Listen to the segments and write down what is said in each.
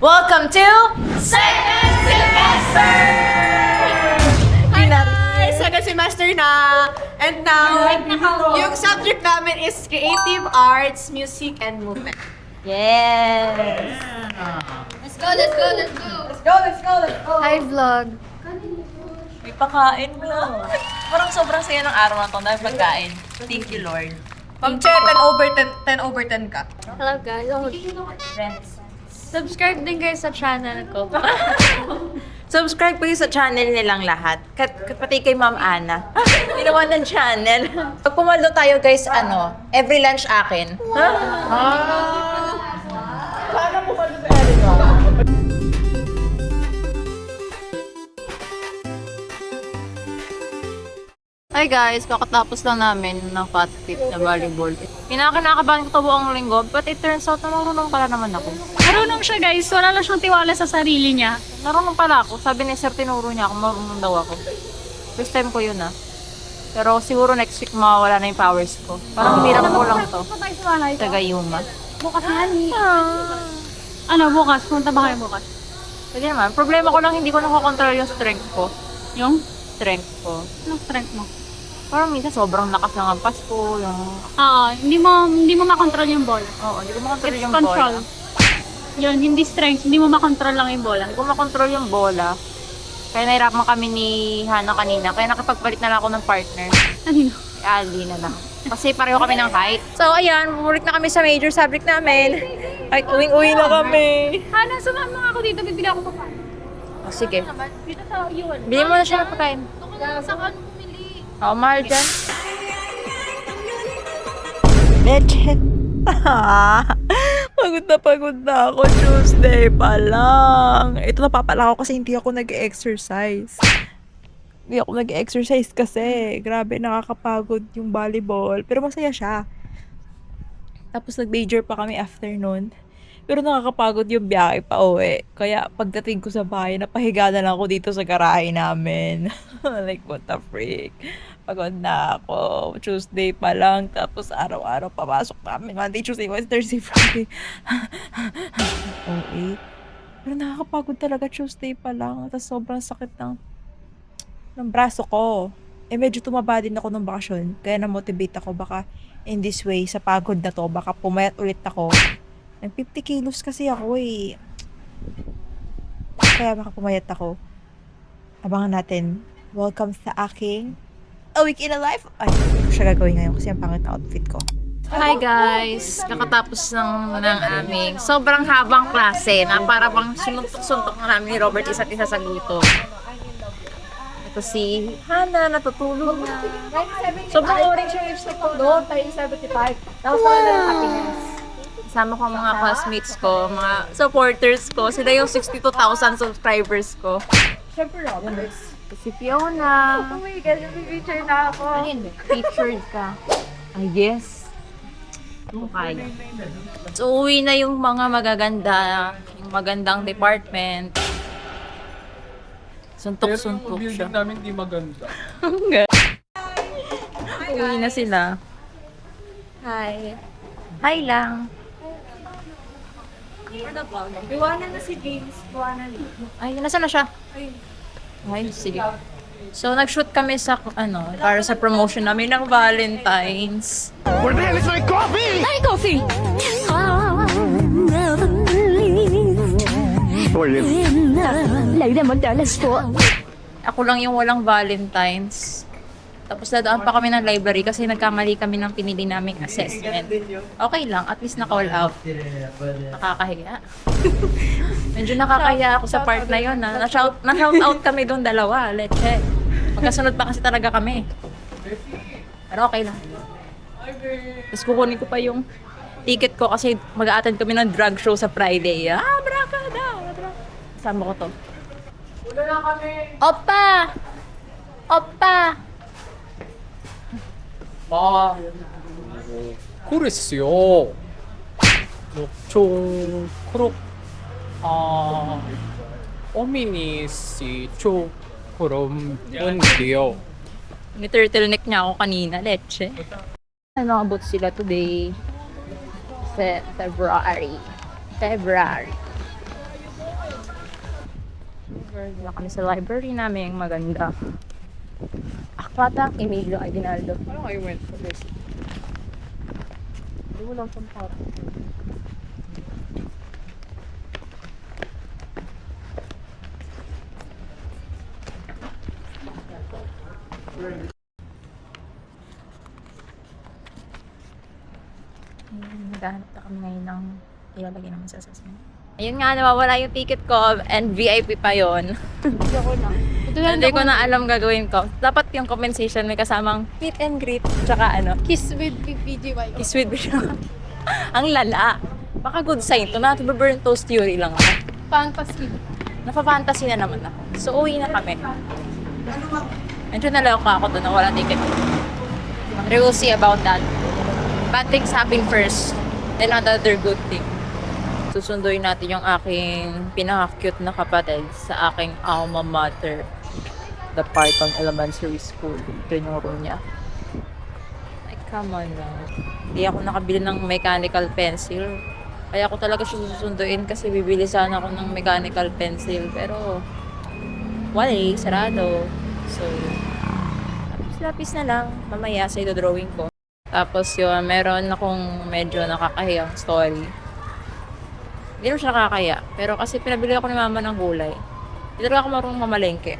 Welcome to Second Semester! Hi guys! Second semester na! And now, yung subject namin is Creative Arts, Music, and Movement. Yes! Let's go, let's go, let's go. Let's go, let's go, let's go! Hi vlog. May pakain mo. Parang sobrang saya ng araw na to dahil pagkain. Thank you, Lord. Pag 10 over 10 ka. Hello guys. Friends. Subscribe din guys sa channel ko. Subscribe po sa channel nilang lahat. Pati kay Ma'am Ana. Ginawa ng channel. Pag pumaldo tayo guys, every lunch akin. Paano mo pa sa Erica? Hi guys, kakatapos lang namin ng fat fit na volleyball. Kinakabahan ko to buong linggo, but it turns out na marunong pala naman ako. Marunong siya guys, wala lang siyang tiwala sa sarili niya. Marunong pala ako. Sabi ni Sir, tinuro niya ako, marunong daw ako. First time ko yun Pero siguro next week mawawala na yung powers ko. Parang hirap ko lang to. Taga Yuma. Bukas na yan. Ano, bukas? Punta ba kayo bukas? Pwede naman. Problema ko lang, hindi ko nakokontrol yung strength ko. Yung? Strength ko. Anong strength mo? Parang minsan sobrang lakas ng ampas ko. Oo, hindi mo makontrol yung bola. Oo, hindi ko makontrol It's yung control. bola. Yun, hindi strength, hindi mo makontrol lang yung bola. Hindi ko makontrol yung bola. Kaya nahirapan kami ni Hana kanina. Kaya nakipagpalit na lang ako ng partner. Kanino? Si Ali na lang. Kasi pareho kami ng height. So ayan, bumulik na kami sa major subject namin. Ay, uwing-uwi na kami. Hana, sumama ako dito, bibili ako pa. Oh, sige. Dito sa yun. Bili mo na siya ng pagkain. Sa ano bumili? Oo, mahal dyan. Leche. Pagod na ako. Tuesday pa lang. Ito napapala ako kasi hindi ako nag-exercise. Hindi ako nag-exercise kasi. Grabe, nakakapagod yung volleyball. Pero masaya siya. Tapos nag-major pa kami afternoon. Pero nakakapagod yung biyahe pa uwi. Kaya pagdating ko sa bahay, napahiga na lang ako dito sa garahe namin. Like, what the freak. Pagod na ako. Tuesday pa lang. Tapos araw-araw papasok namin. Monday, Tuesday, Wednesday, Thursday, Friday. Okay. Pero nakakapagod talaga Tuesday pa lang. Tapos sobrang sakit ng braso ko. Medyo tumaba din ako ng bakasyon. Kaya na-motivate ako. Baka in this way, sa pagod na to, baka pumayat ulit ako. Nag 50 kilos kasi ako eh. Kaya baka pumayat ako. Abangan natin. Welcome sa aking A Week in a Life. Ay, hindi ko siya gagawin ngayon kasi ang pangit na outfit ko. Hi guys! Kakatapos ng aming sobrang habang klase na para bang suntok-suntok na namin ni Robert isa't isa sa gutom. Ito si Hana, natutulog na. Sobrang orange yung lipstick ko doon, tayo 75. Tapos na lang happiness. Kasama ko ang mga classmates ko, mga supporters ko. Sila yung 62,000 subscribers ko. Siyempre, Robert. Si Fiona. Oh my God, picture na ako. Featured ka. I guess. Okay. So, uwi na yung mga magaganda, yung magandang department. Suntok-suntok siya. Building namin di maganda. Uwi na sila. Hi. Hi lang. Iwanan na si James. Iwanan. Ay, nasaan na siya? Ay, sige. So, nag-shoot kami sa, para sa promotion namin ng Valentine's. Ay, coffee! Ako lang yung walang Valentine's. Tapos dadaan pa kami ng library kasi nagkamali kami ng pinili naming assessment. Okay lang, at least naka-all out. Nakakahiya. Medyo nakakahiya ako sa part na yun. Na-shout out kami doon dalawa, leche. Magkasunod pa kasi talaga kami. Pero okay lang. Tapos kukunin ko pa yung ticket ko kasi mag-a-attend kami ng drag show sa Friday. Braka daw! Kasama ko to. Opa! Opa! まあ、これっすよ。ちょ、この、おみにしちょ、ころんでよ。 Ni-turtleneck niya ako kanina, leche. Ano abot sila today? February. Wala kami sa library namin, maganda. Aklatang Emilio Aguinaldo. Parang I went for this. Hindi mo lang pampara. Naghahanap na kami ngayon ng ilalagay namin sa sasakyan. Ayun nga, nawawala yung ticket ko and VIP pa yon. Hindi ko na alam gagawin ko. Dapat yung compensation may kasamang meet and greet, tsaka ano, Kiss with BGY. kiss with ang lala. Baka good sign to na, burn toast theory lang ako. Fantasy. Napafantasy na naman ako. So, uwi na kami. Medyo naloka ako doon na walang ticket. We will see about that. Bad things happen first, then another good thing. Susunduin natin yung aking pinaka-cute na kapatid sa aking alma mater. The Python Elementary School. Ito yung room niya. Ay, come on na. Hindi ako nakabili ng mechanical pencil. Kaya ako talaga siya susunduin kasi bibili sana ako ng mechanical pencil. Pero, wala eh, sarado. So, lapis na lang. Mamaya sa drawing ko. Tapos yun, meron akong medyo nakakahiyang story. Hindi naman siya nakakaya. Pero kasi pinabili ako ni mama ng gulay. Hindi talaga ako marunong mamalengke.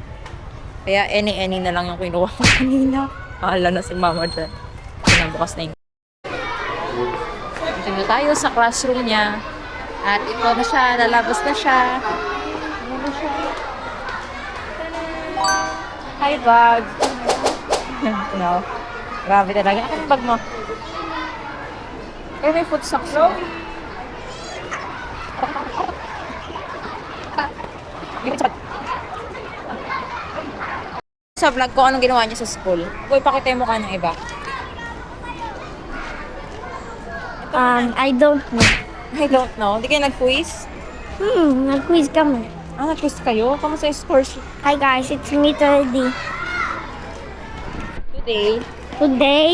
Kaya any na lang yung kinuha ko kanina. Pahala na si mama dyan. Pinabukas na yung dito na tayo sa classroom niya. At ito na siya, lalabas na siya. Ano na siya? Hi, bag. No. Grabe talaga. Ano yung bag mo? Eh, may food socks mo. Sa vlog ko, anong ginawa niya sa school? Uy, pakita mo ka ng iba. I don't know. I don't know. Hindi kayo nag-quiz? Nag-quiz kami. Nag-quiz kayo? Kamusta yung scores Hi guys, it's me Teddy. today? Today,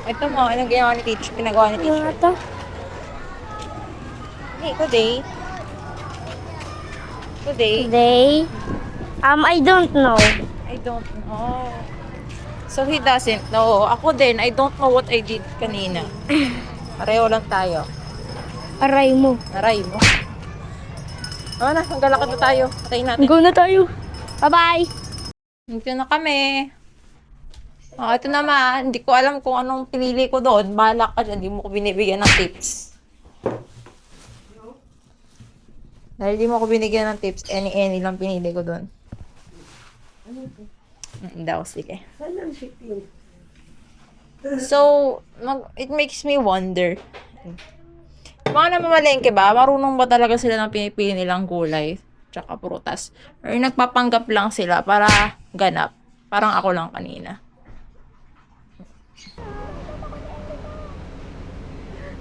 Ito mo, anong ginawa ni teacher? Pinagawa ni yung teacher. ito, Hey, today? Today? today, I don't know. I don't know. So, he doesn't know. Ako din, I don't know what I did kanina. Pareho lang tayo. Aray mo. Naray mo. O na, maglalakad na tayo. Patayin natin. Go na tayo. Bye-bye. Dito na kami. Ito naman. Hindi ko alam kung anong pinili ko doon. Bahala ka dyan. Hindi mo ko binibigyan ng tips. Dahil di mo ko binigyan ng tips, any lang pinili ko doon. Daw, sige. So, it makes me wonder. Mga namamalengke ba? Marunong ba talaga sila ng pinipili nilang gulay? Tsaka prutas? Or nagpapanggap lang sila para ganap? Parang ako lang kanina.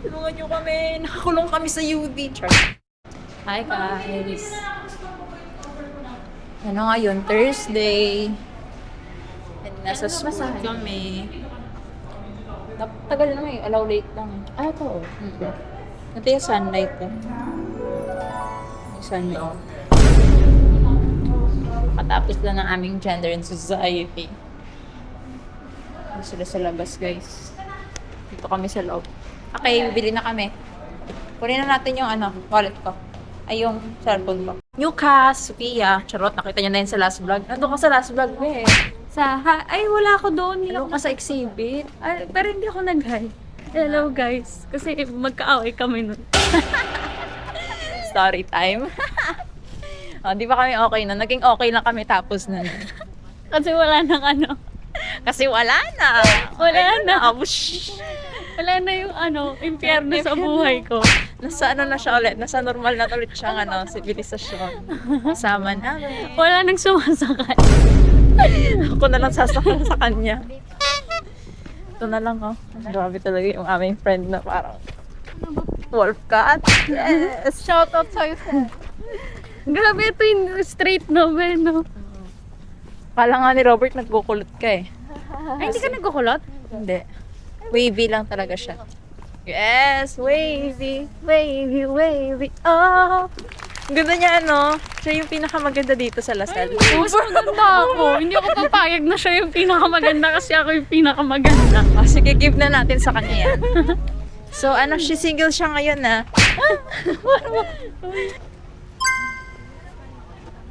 Tulungan nyo kami. Nakakulong kami sa UD. Hi guys. Ano ngayon? Thursday. And nasa school kami. Tagal na may allow late lang. Ito. Ito yung sunlight ko. Yung sunlight. Patapos lang ng aming gender and society. Dito sila sa labas, guys. Dito kami sa loob. Okay, bibili na kami. Kunin na natin yung wallet ko. Ay, yung cellphone ko. New cast, Sophia. Charot, nakita niyo na yun sa last vlog. Nandun ka sa last vlog, eh. Ay, wala ako doon. Nandun ka sa exhibit. Ay, pero hindi ako nag-hi. Hello guys. Kasi magkaaway kami nun. Story time. Di ba kami okay na? Naging okay lang kami tapos na. Kasi wala nang Kasi wala na. Wala na. Abush. Wala na yung impyerno sa buhay ko. Nasa na siya ulit? Nasa normal na ulit siyang sibilisasyon. Kasama namin. Wala nang sumasakay. Ako na lang sasakyan sa kanya. Ito na lang, Grabe talaga yung aming friend na parang wolf cat. Yes! Shoutout sa'yo. Grabe, ito yung straight novel, no? Kala nga ni Robert nagkukulot ka eh. Ay, hindi ka nagkukulot? Hindi. Wavy lang talaga siya. Yes! Wavy! Wavy, wavy, oh! Ganda niya, Siya yung pinakamaganda dito sa Lasal. Mas maganda ako. Hindi ako papayag na siya yung pinakamaganda kasi ako yung pinakamaganda. Sige, give na natin sa kanya yan. So, single siya ngayon na.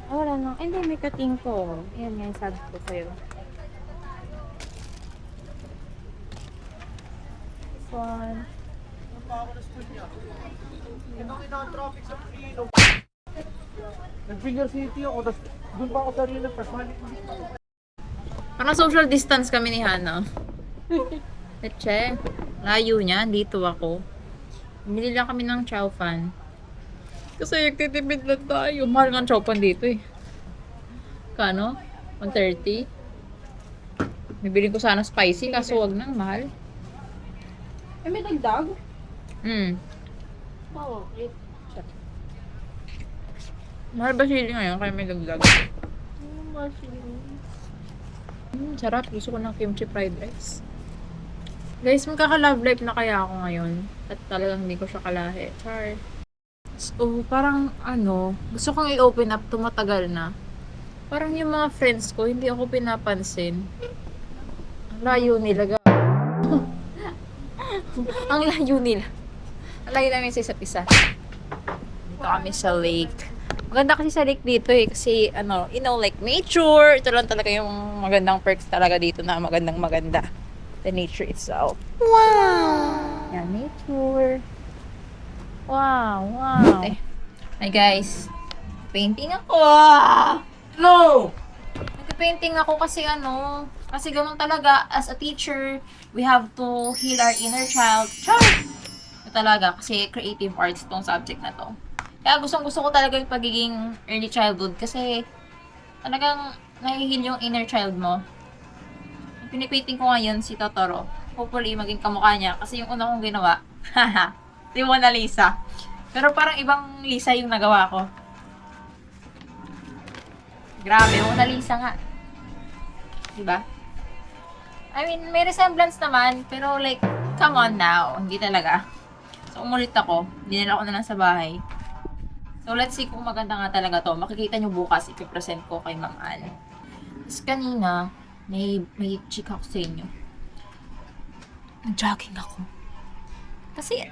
Wala lang. Hindi, may kating ko. Yan yung sabi ko sa'yo. This one. Nag-finger city ako, tapos doon pa ako sa rin nag-personally. Parang social distance kami ni Hana. Leche, layo niya. Dito ako. Bumili lang kami ng chow fan. Kasi nagtitipid lang tayo. Mahal nga ang chow fan dito eh. Kano? 130? Bibili ko sana spicy kaso wag nang mahal. May dagdag? Oo. Mahal ba sili ngayon kaya may dagdag? Sarap. Gusto ko ng kimchi fried rice. Guys, magkaka-love life na kaya ako ngayon. At talagang hindi ko siya kalahi. Char. So, parang gusto kong i-open up to matagal na. Parang yung mga friends ko, hindi ako pinapansin. Ang layo nila, Ang layo nila. Ang layo namin sa isa't isa. Dito kami sa lake. Maganda kasi sa lake dito eh. Kasi, like nature. Ito lang talaga yung magandang perks talaga dito na maganda. The nature itself. Wow! Yan, nature. Wow. Hi guys. Painting ako. No! Nag-painting ako kasi kasi ganun talaga, as a teacher, we have to heal our inner child. Char! Ito talaga, kasi creative arts tong subject na to. Kaya gustong-gusto ko talaga yung pagiging early childhood kasi talagang nahihil yung inner child mo. Yung pinipainting ko ngayon si Totoro. Hopefully, maging kamukha niya kasi yung una kong ginawa, si Mona Lisa. Pero parang ibang Lisa yung nagawa ko. Grabe, Mona Lisa nga. Diba? I mean, may resemblance naman, pero like, come on now. Hindi talaga. So, umulit ako. Dinala ko na lang sa bahay. So, let's see kung maganda nga talaga to. Makikita nyo bukas, ipipresent ko kay Ma'am Anne. Tapos kanina, may chika ko sa inyo. Nag-jogging ako. Kasi,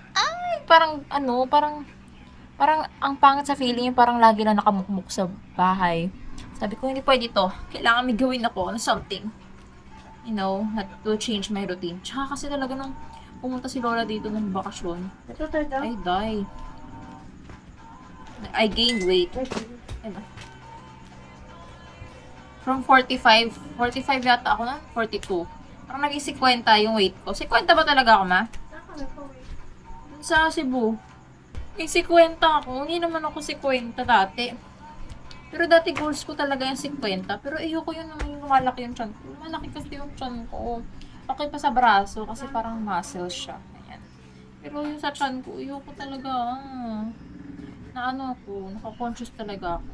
parang ang pangit sa feeling yung parang lagi na nakamukmuk sa bahay. Sabi ko, hindi pwede to. Kailangan may gawin ako na something. Not to change my routine. Tsaka kasi talaga nung pumunta si Lola dito ng bakasyon, I die. I gained weight. From 45 yata ako na, 42. Parang naging 50 yung weight ko. 50 ba talaga ako, ma? Sa Cebu. Yung 50 ako, hindi naman ako 50 dati. Pero dati goals ko talaga yung 50. Pero ayoko yun naman yung lumalaki yung chan ko. Malaki kasi yung chan ko. Okay pa sa braso kasi parang muscle siya. Ayan. Pero yung sa chan ko, ayoko talaga. Naka-conscious talaga ako.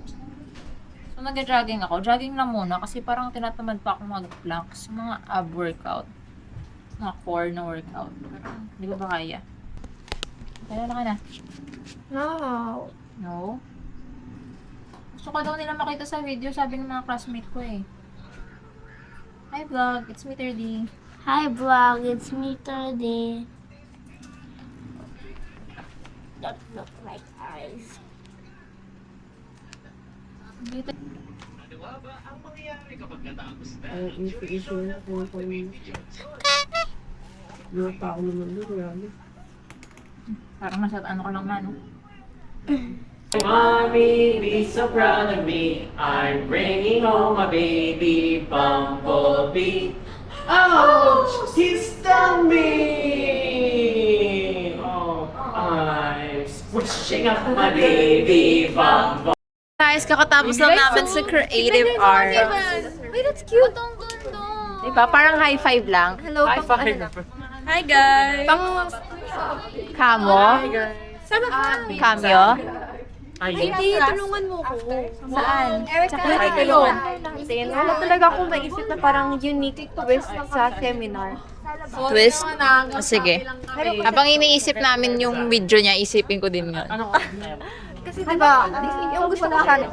So, nag-jogging ako. Jogging lang muna kasi parang tinatamad pa ako mag-planks. Mga ab workout. Mga core na workout. Pero, hindi ko ba kaya? Kaya na ka na. No? Gusto ka daw nila makita sa video, sabi ng mga classmate ko eh. Hi vlog, it's me 30. Hi vlog, it's me 30. Don't look like eyes. Parang nasa ka lang na, no? Mommy, be so proud of me. I'm bringing home my baby bumblebee. Ouch! He stung me! Oh, I'm squishing up my baby bumblebee. Guys, kakatapos lang namin sa creative art. Wait, that's cute. Ang ganda. Diba? Parang high five lang. Hello, High five. Hi, guys! Kamo? Sama ka. Kamyo? Hindi, tulungan mo ko. Saan? Tsaka tulungan. Wala talaga akong maisip na parang unique twist sa seminar. Twist? Sige. Habang iniisip namin yung video niya, isipin ko din yun. Kasi diba, yung gusto ko sana.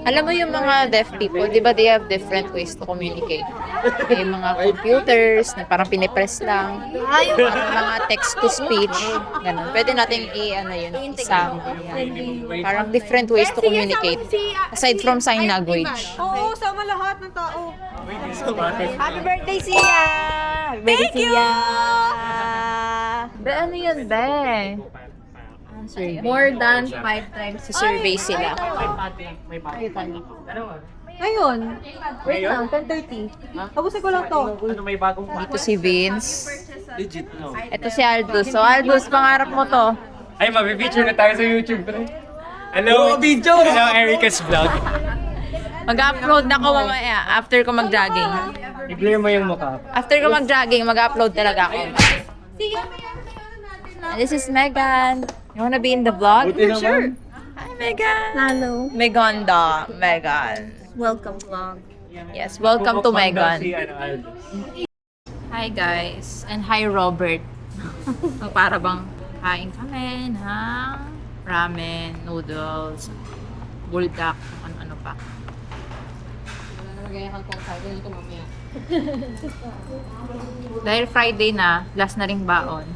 Alam mo yung mga deaf people, di ba they have different ways to communicate? May mga computers na parang pinipress lang. Mga text-to-speech. Ganun. Pwede natin isama. Yan. Parang different ways to communicate. Aside from sign language. Oo, sama lahat ng tao. Happy birthday, Sia! Thank you! Be, ano yun, be? More than 5 times. Survey sila. Ngayon, wait lang, 10:30. Tapusin ko lang to. Dito si Vince. Ito si Aldous. So, Aldous, pangarap mo to. Ay, mabibideo na tayo sa YouTube, pre. Hello, video! Hello, Erica's Vlog. Mag-upload na ako mamaya after ko mag-jogging. I-clear mo yung mukha. After ko mag-jogging, mag-upload talaga ako. This is Megan. You wanna be in the vlog? Sure. Hi, Megan. Hello. Meganda. Megan. Welcome vlog. Yes, welcome to Megan. ano, Hi, guys. And hi, Robert. Para bang kain kami ng ramen, noodles, buldak, ano-ano pa. Dahil Friday na, last na ring baon.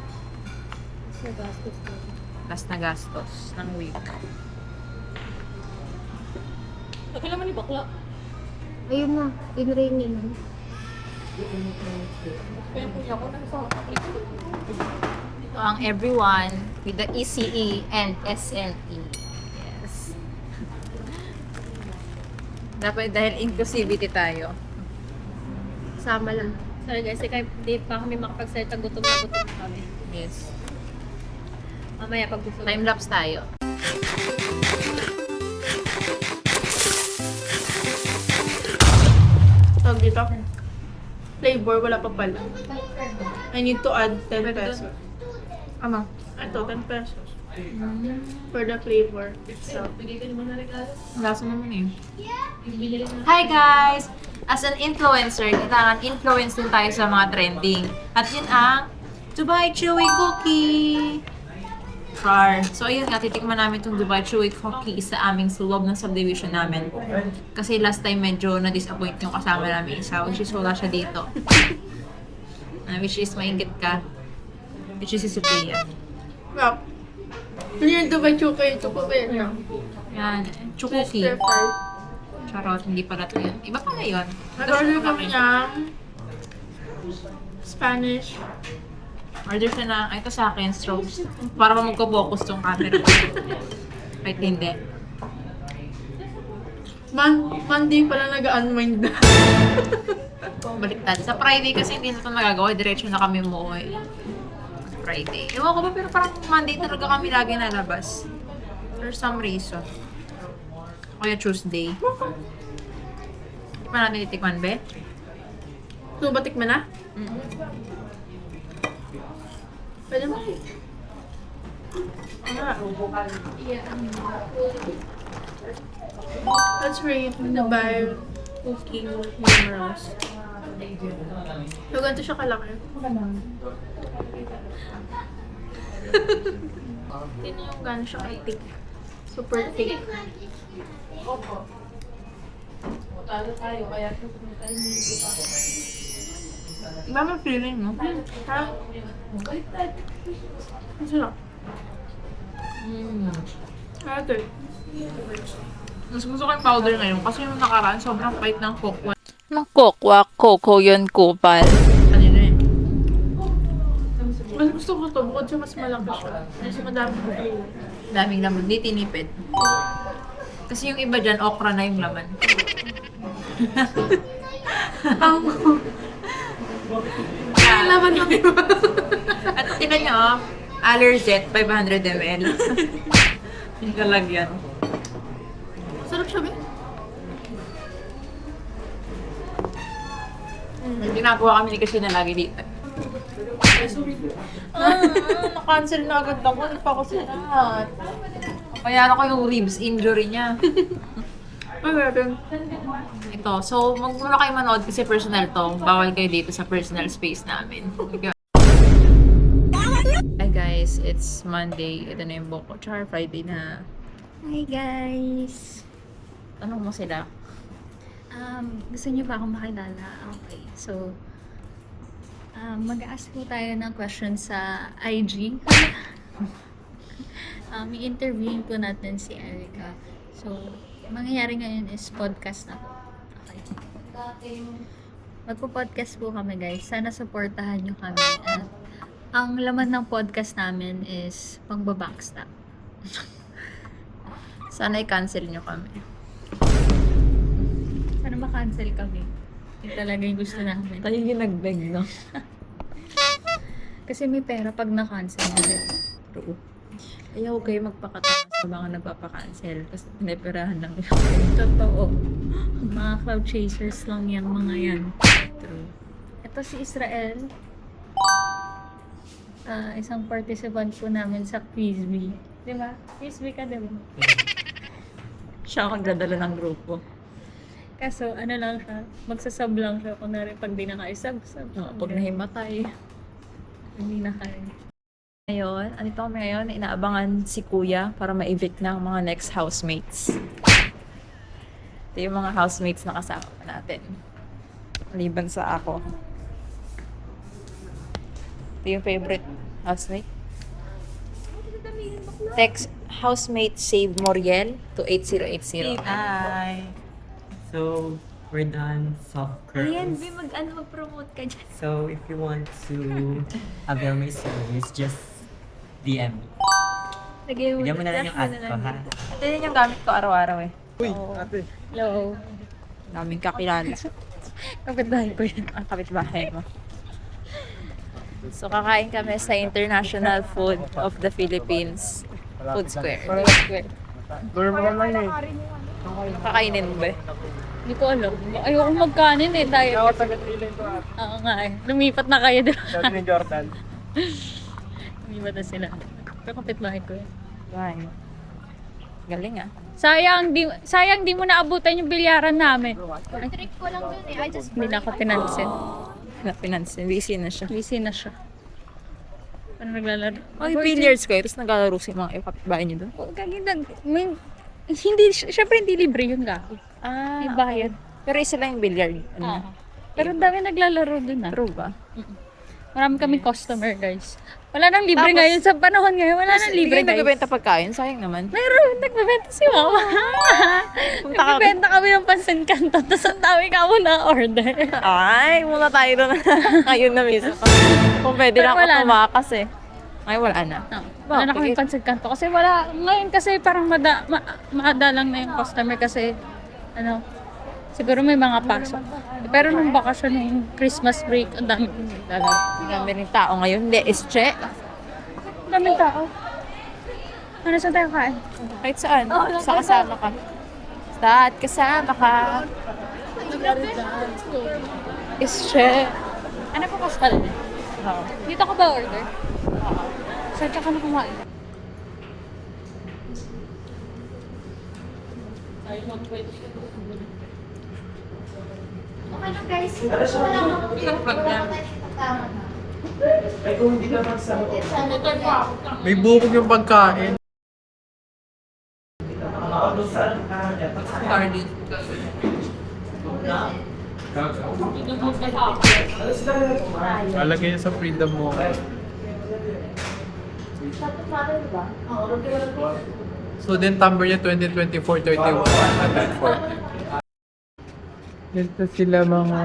Last na gastos ng week. Ayun na, in-raining. Ito ang everyone with the ECE and SNE. Yes. Dapat dahil inclusivity tayo. Sama lang. Sorry guys, kahit hindi pa kami makapagsalita, gutom na kami. Yes. Mamaya pag gusto. Time-lapse tayo. Tawag dito. Flavor, wala pa pala. I need to add 10 pesos. Ano? Ito, 10 pesos. For the flavor. So, Lasa naman eh. Hi guys! As an influencer, kailangan influence din tayo sa mga trending. At yun ang Dubai Chewy Cookie! Char. So ayun nga, titikman namin itong Dubai Chewy Cookie sa aming loob ng subdivision namin. Kasi last time medyo na-disappoint yung kasama namin isa, which is wala siya dito. Which is maingit ka. Which is si Sophia. well, yun ito ba chuka ito pa ba yun? Yan. Chukuki. Stir fry. Charot, hindi pala ito yun. Iba pala yun. Nag-order kami ng Spanish. Order siya na, ito sa akin, strokes. Para magko-focus tong camera. Kahit hindi. Monday pala nag-unwind na. Baliktad. Sa Friday kasi hindi na ito magagawa. Diretso na kami umuwi. Friday. Ewan ko ba, pero parang Monday talaga kami lagi nalabas. For some reason. Kaya Tuesday. Di pa natin titikman, be? So, batik mo na? Pwede mo. Let's rate the Dubai cookie numerals. So, ganito siya kalaki. Yun yung gano'n siya ka-thick. Super thick. Iba mo feeling, no? Ha? Ang sarap. Okay. Mas gusto ko yung powder ngayon kasi yung nakaraan sobrang pait ng coke. Ng kokwa, coco yun, kupal. Kanina eh. Mas gusto ko to bukod sa mas malaki siya. Kasi madami ko flavor. Daming laman, di tinipid. Kasi yung iba dyan, okra na yung laman. Kaya laman ng iba. At tinan nyo, oh, Allerget, 500 ml. Yung kalagyan. Sarap siya, be. Ginagawa kami ni Kasina lagi dito. Na-cancel na agad ako. Hindi pa ako sinat. Kaya ako yung ribs injury niya. Ito. So, magmula kayo manood kasi personal to. Bawal kayo dito sa personal space namin. Hi guys, it's it's Monday. Ito na yung buhok ko. Tsaka Friday na. Hi guys! Tanong mo sila. Gusto niyo ba akong makilala? Okay. So, mag-ask po tayo ng question sa IG. I-interviewin po natin si Erica. So, mangyayari ngayon is podcast na po. Okay. Magpo-podcast po kami guys. Sana supportahan nyo kami. At ang laman ng podcast namin is pangbabackstab. Sana i-cancel nyo kami. Sana ma-cancel kami. Yung talaga yung gusto namin. Tayo yung nag-beg, no? Kasi may pera pag na-cancel ulit. True. Ayaw kayo magpakataas sa mga nagpapakancel kasi pinipirahan lang yun. Totoo. Mga cloud chasers lang yung mga yan. True. Ito si Israel. Isang participant po namin sa Quizbee. Di ba? Quizbee ka, di ba? Siya ang magdadala ng grupo. Kaso, ano lang siya, magsasub lang siya. Kunwari, pag di na kayo sub. Pag nahimatay. Hindi na kayo. Ngayon, andito kami ngayon, inaabangan si Kuya para ma-evict na ang mga next housemates. Ito yung mga housemates na kasama natin. Maliban sa ako. Ito yung favorite housemate. Text housemate save Moriel to 8080. Hi! So, we're done soft curls. mag-promote ka dyan. So, if you want to avail my service, just DM me. Bigyan mo na lang yung ad ko, ha? Ito yun yung gamit ko araw-araw eh. Uy, ate. Hello. Daming kakilala. Kapit-bahay ko yun. Ang kapitbahay mo. So, kakain kami sa International Food of the Philippines. Food Square. Kakainin mo ba? Hindi ko alam. Ayoko magkanin eh. Tayo. Oo nga eh. Lumipat na kayo diba? Jordan. Lumipat na sila. Pero kapitbahay ko yun. Bye. Galing ah. Sayang di mo naabutan yung bilyaran namin. Trick ko lang dun eh. I just Hindi na ako pinansin. Pinansin. Busy na siya. Busy na siya. Ano naglalaro? Oh, yung billiards ko. Tapos naglalaro si mga kapitbahay niyo doon. Hindi, syempre hindi libre yun gabi. Ah, May bayad. pero isa lang yung billiard. Ano? Pero ang dami naglalaro dun ah. True ba? Marami kaming customer guys. Wala nang libre Tapos- ngayon. Sa panahon ngayon, wala nang libre Hindi guys. nagbebenta pagkain. Sayang naman. Meron, nagbebenta si mama. Nagbebenta kami ng pansin kanto, tapos ang dami ka mo na order. Ay, muna tayo doon. Ngayon na mismo. Kung pwede Pero lang ako wala na. tumakas eh. Ngayon wala na. Wala na kami pansin kanto kasi wala, ngayon kasi parang madalang na yung customer kasi ano, siguro may mga pasok. Pero nung bakasyon, yung Christmas break, ang dami naglalaro. Ang dami rin tao ngayon. Hindi, is che. Ang daming tao. Ano saan tayo kain? Kahit saan. Sa kasama ka. Saan kasama ka. Is che. Ano po kasal? Oo. Dito ka ba order? Saan ka na kumain? Okay lang guys. May bukog yung pagkain. Lalagay niya sa freedom mo. Student number niya 2024-31. Dito sila mga...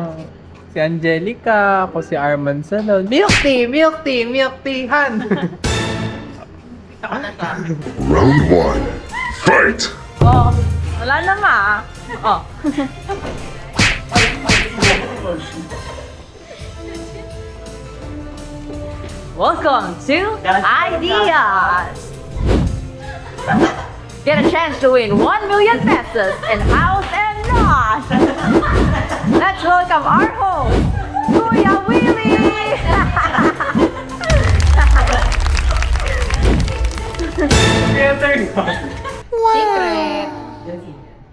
Si Angelica, ako si Arman Salon. Milk tea! Milk tea! Milk tea! Han! Round 1. Fight! Oh, wala na ma. Oh. Welcome to Ideas! Get a chance to win 1 million pesos in house and not! Let's welcome our host, Kuya Willie! Secret!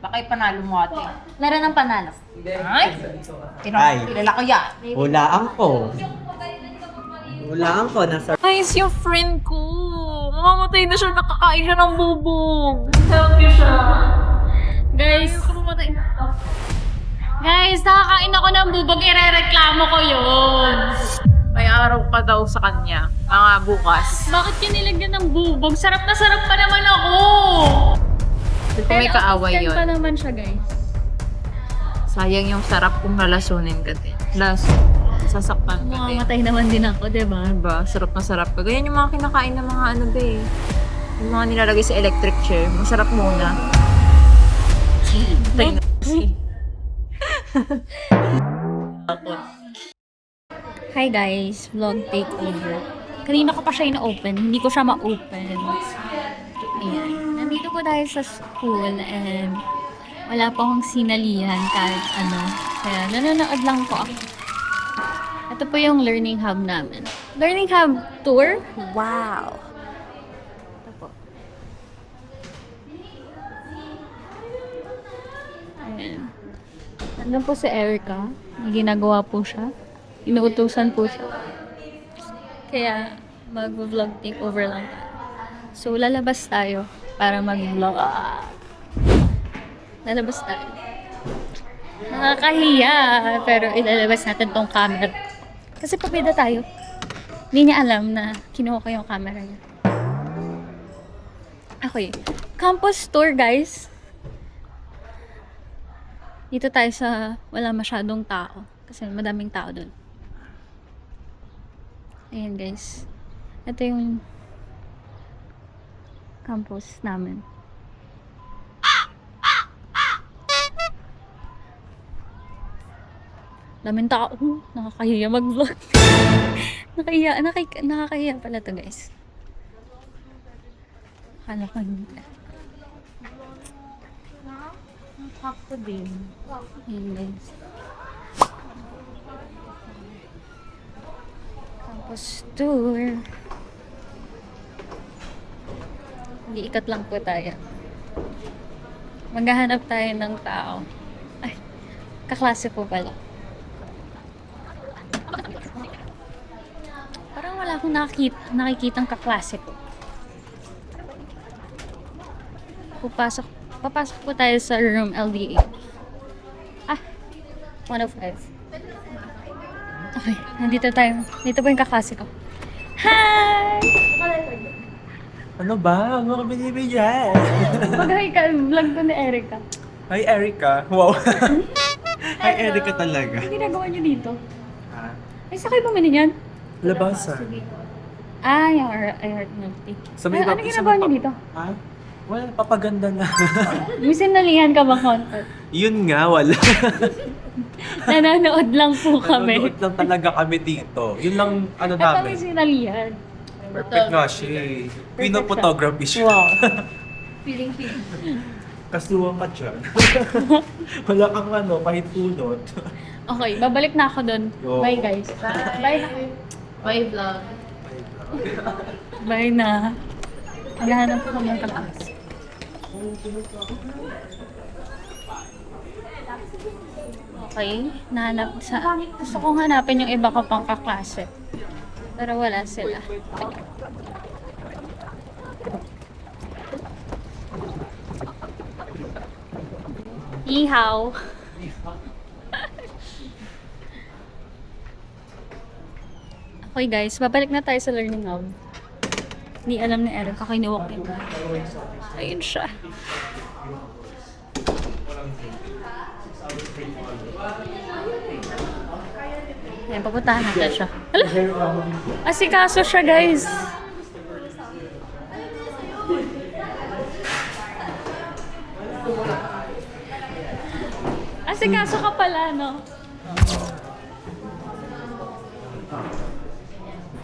Baka ipanalo mo ate. Meron ng panalo. Ay! Kilala ko yan. Hulaan ko. Hulaan ko. Nasa Nice yung friend ko. Mamamatay na siya, nakakain siya ng bubog. Healthy siya. Guys, nakakain ako ng bubog, irereklamo ko yun. May araw pa daw sa kanya. Mga bukas. Bakit yun nilagyan ng bubog? Sarap na sarap pa naman ako! Kung may kaaway Pero pa yun. naman siya, guys. Sayang yung sarap kung lalasunin ka din. Sasaktan ka din. Mamamatay naman din ako, diba? Diba? Sarap na sarap ka. Ganyan yung mga kinakain ng mga ano ba eh. Yung mga nilalagay sa electric chair. Masarap muna. Hi guys, vlog takeover. Kanina ko pa siya ina-open, hindi ko siya ma-open. Ayan, nandito po tayo sa school and wala pa akong sinalihan kahit ano. Kaya nanonood lang po ako. Ito po yung learning hub namin. Learning hub tour? Wow! Ito po. Ayan. Nandun po si Erica. May ginagawa po siya. Inuutusan po siya. Kaya mag-vlog takeover lang tayo. So lalabas tayo para mag-vlog. Lalabas tayo. Nakakahiya. Pero ilalabas natin tong camera. Kasi pabida tayo. Hindi niya alam na kinuha ko yung camera niya. Okay. Campus tour, guys. Dito tayo sa wala masyadong tao. Kasi madaming tao dun. Ayan, guys. Ito yung campus namin. Daming tao. Nakakahiya mag-vlog. Nakakahiya pala to, guys. Akala ko hindi. Ako din. Ayan, guys. Campus tour. Hindi, ikat lang po tayo. Maghahanap tayo ng tao. Ay, kaklase po pala. Parang wala akong nakikitang kaklase ko. Papasok po tayo sa room LDA. 105. Okay, nandito tayo. Dito po yung kaklase ko. Hi! Ano ba? Ano ka binibigyan? Mag-hi ka, vlog ko ni Erica. Hi, Erica. Wow. Hi, Erica talaga. Ano ginagawa niyo dito? Ha? Ay, sa kayo bumili niyan? Labasan. Yung art milk tea. Sa may Ano baptism ginagawa niyo pa- dito? Ha? Wala, papaganda na. May sinalihan ka ba konti? Yun nga, wala. Nanonood lang po kami. Nanonood lang talaga kami dito. Yun lang, ano At kami namin. sinalihan. Perfect nga siya eh. Queen of photography siya. Wow. Kasuwa ka dyan. Wala kang ano, kahit punot. Okay, babalik na ako doon. Yo. Bye, guys. Bye. Bye, vlog. Bye na. Maghahanap ko kami ng kaklase. Okay, gusto kong hanapin yung iba ko pang kaklase. Pero wala sila. Ihaw. Okay guys, babalik na tayo sa learning hub. Hindi alam ni Eric, ako iniwalk yun. Ayun siya. Ayan, papuntahan natin siya. Hala! Asikaso siya, guys. Asikaso ka pala, no?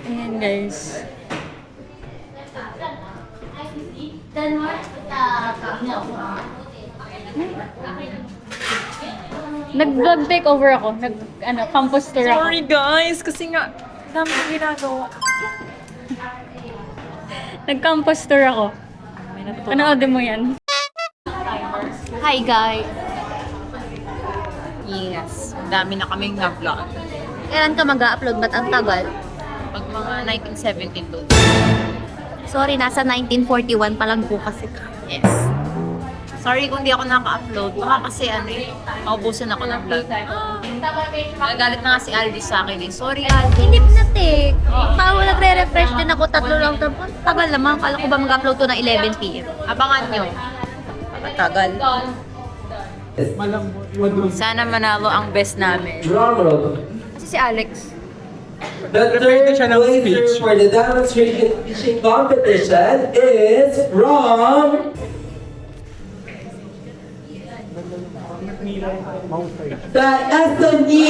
Ayan, guys. Nag-vlog takeover ako. Campus tour ako. Sorry guys, kasi nga, dami kong ginagawa. Nag-campus tour ako. Panoodin mo yan. Hi guys! Yes. Dami na kaming na-vlog. Kailan ka mag-upload? Ba't ang tagal? Pag mga 1972. Sorry, nasa 1941 pa lang po kasi. Yes. Sorry kung di ako naka-upload. Baka kasi maubusan ako ng vlog. Nagalit na nga si Aldis sa akin eh. Sorry Aldis. Hindi na te. Paano nagre-refresh din ako 3 lang. Tagal naman. Kala ko ba mag-upload to ng 11 p.m. Abangan nyo. Tagal. Sana manalo ang best namin. Kasi si Alex. The third winner for the demonstration fishing competition is from the SME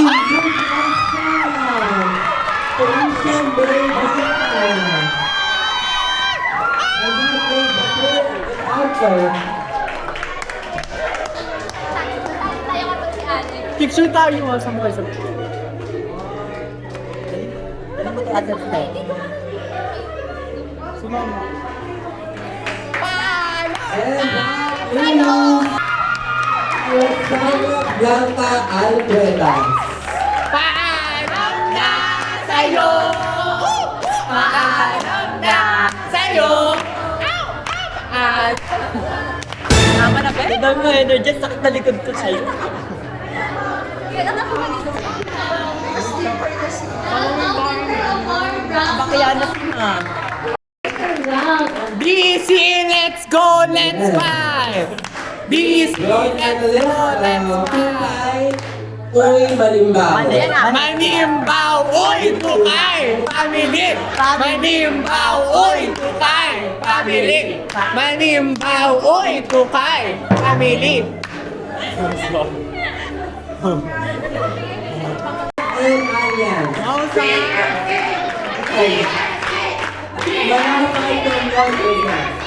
Ocean Bay Picture tayo mo sa mga isang. Sumama. Blanca Alfredas. Paalam na sa'yo! Paalam na sa'yo! Tama na ba? Dami mo energy, sakit na likod ko sa'yo. Bakiyanas na. BC, let's go, let's fight! BC, let's go, let's fight! Uy, malimbaw. Manimbaw, uy, tukay, pamilit! Manimbaw, uy, tukay, pamilit! Manimbaw, uy, tukay, pamilit! And Alliance. Manalo kayo ng Alliance.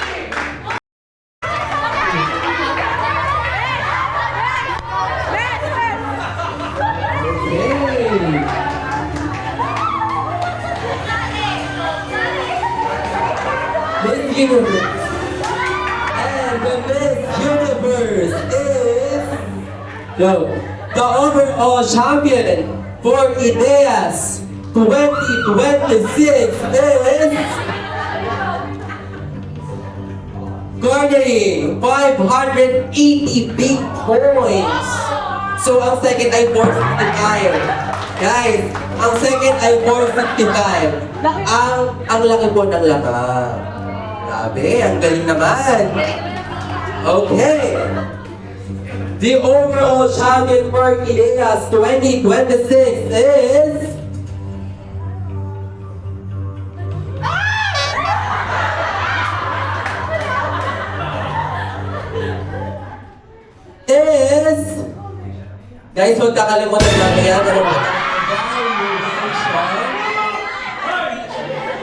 Miss Universe. And the Miss Universe is the overall champion for Ideas 2026 is garnering 580 big points. So ang second ay 455. Guys, ang second ay 455. Ang laki po ng laka. Grabe, ang galing naman. Okay. The overall champion for Ideas 2026 is... Guys, huwag kakalimutan namin yan.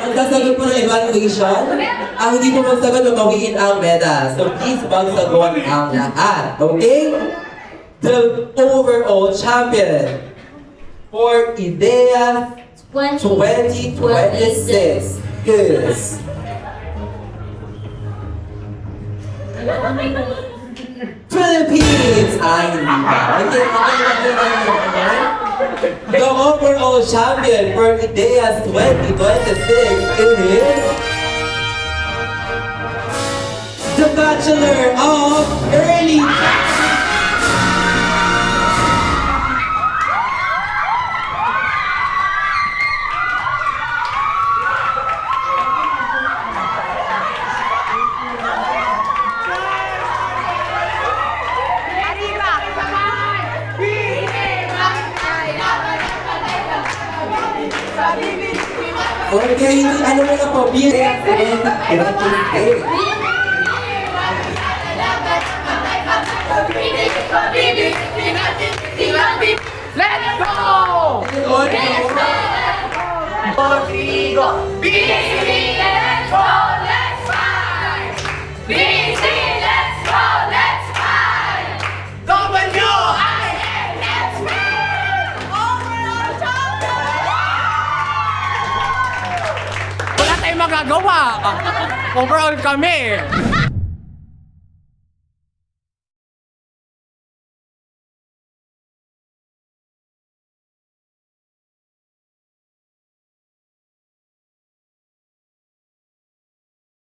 Ang sasagot po ng evaluation, ang hindi po magsagot, mabawiin ang medal. So please, magsagot ang lahat. Okay? The overall champion for IDEA 2026 is... Philippines! Ay, hindi ba? Okay. The overall champion for IDEAS 2026 is... The Bachelor of Early Okay, ano mo na po? Let's go! Rodrigo! BC, let's go, let's fight! BC, let's go, let's fight! W-I-N, let's fight! Overall champion! Wala tayong magagawa! Overall kami!